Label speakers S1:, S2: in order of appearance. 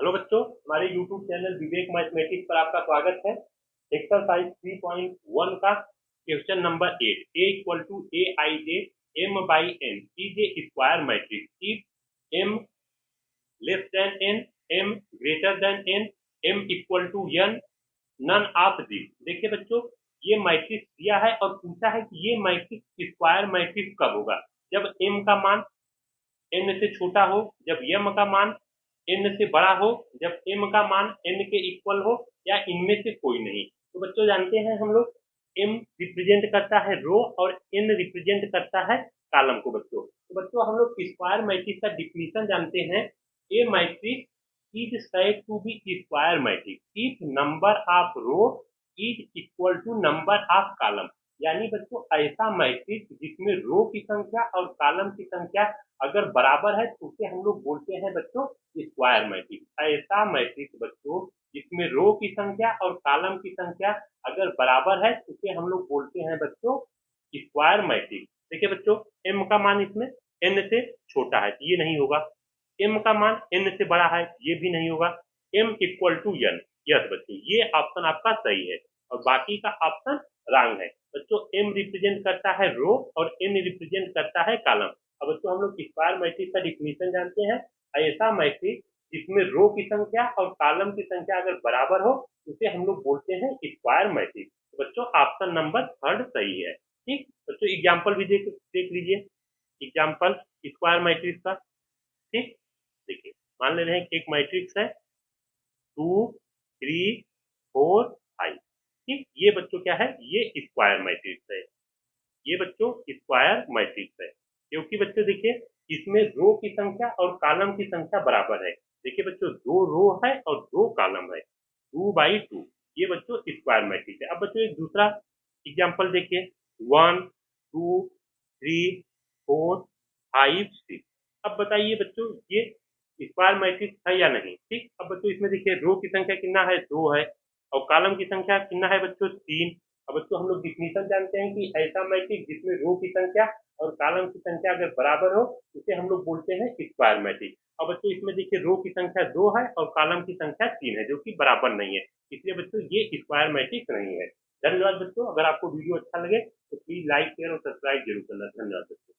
S1: Hello बच्चों, हमारे YouTube channel विवेक mathematics पर आपका स्वागत है। एक्सरसाइज 3.1 का question number 8, a equal to a i j m by n is a square matrix if m less than n, m greater than n, m equal to n, none of this. देखिए बच्चों, ये matrix दिया है और पूछा है कि ये मैट्रिक्स स्क्वायर मैट्रिक्स कब होगा, जब m का मान n से छोटा हो, जब m का मान n से बड़ा हो, जब m का मान n के इक्वल हो, या इनमें से कोई नहीं। तो बच्चों जानते हैं हम लोग m रिप्रेजेंट करता है रो और n रिप्रेजेंट करता है कॉलम को। बच्चों हम लोग स्क्वायर मैट्रिक्स का डिफिनीशन जानते हैं। A matrix is said to be square matrix if number of row is equal to number of column. यानी बच्चों ऐसा मैट्रिक्स जिसमें रो की संख्या और कॉलम की संख्या अगर बराबर है तो उसे हम लोग बोलते हैं बच्चों स्क्वायर मैट्रिक्स। ऐसा मैट्रिक्स बच्चों जिसमें रो की संख्या और कॉलम की संख्या अगर बराबर है तो उसे हम लोग बोलते हैं बच्चों स्क्वायर मैट्रिक्स। देखिए बच्चों, m का मान इसमें n से छोटा है तो ये नहीं होगा, m का मान n से बड़ा है ये भी नहीं होगा, m equal to n। Yes बच्चों, ये ऑप्शन आपका सही है और बाकी का ऑप्शन रॉन्ग है। बच्चों m रिप्रेजेंट करता है रो और n रिप्रेजेंट करता है कॉलम। अब बच्चों हम लोग स्क्वायर मैट्रिक्स का डिफिनीशन जानते हैं। ऐसा मैट्रिक्स जिसमें रो की संख्या और कॉलम की संख्या अगर बराबर हो उसे हम लोग बोलते हैं स्क्वायर मैट्रिक्स। तो बच्चों ऑप्शन नंबर 3 सही है। ठीक बच्चों, एग्जाम्पल भी देख लीजिए, एग्जाम्पल स्क्वायर मैट्रिक्स का। ठीक, देखिए मान ले रहे हैं कि एक मैट्रिक्स है 2 3 4 5। ठीक, ये बच्चों क्या है, ये स्क्वायर मैट्रिक्स है। ये बच्चों स्क्वायर मैट्रिक्स है क्योंकि बच्चों देखिए इसमें रो की संख्या और कॉलम की संख्या बराबर है। देखिए बच्चों 2 रो है और 2 कॉलम है, 2/2। ये बच्चों स्क्वायर मैट्रिक्स है। अब बच्चों एक दूसरा एग्जांपल देखिए, 1 2 3 4 5 6। अब बताइए बच्चों ये स्क्वायर मैट्रिक्स है या नहीं। ठीक, अब बच्चों इसमें देखिए रो की संख्या कितना है, 2 है, और कॉलम की संख्या कितना है बच्चों, 3। अब बच्चों हम लोग डिफिनीशन जानते हैं कि ऐसा मैट्रिक्स जिसमें रो की संख्या और कॉलम की संख्या अगर बराबर हो उसे हम लोग बोलते हैं स्क्वायर मैट्रिक्स। अब बच्चों इसमें देखिए रो की संख्या 2 है और कॉलम की संख्या 3 है जो कि बराबर नहीं है, इसलिए बच्चों ये स्क्वायर मैट्रिक्स नहीं है। धन्यवाद बच्चों, अगर आपको वीडियो अच्छा लगे तो प्लीज लाइक शेयर और सब्सक्राइब जरूर करना। धन्यवाद बच्चों।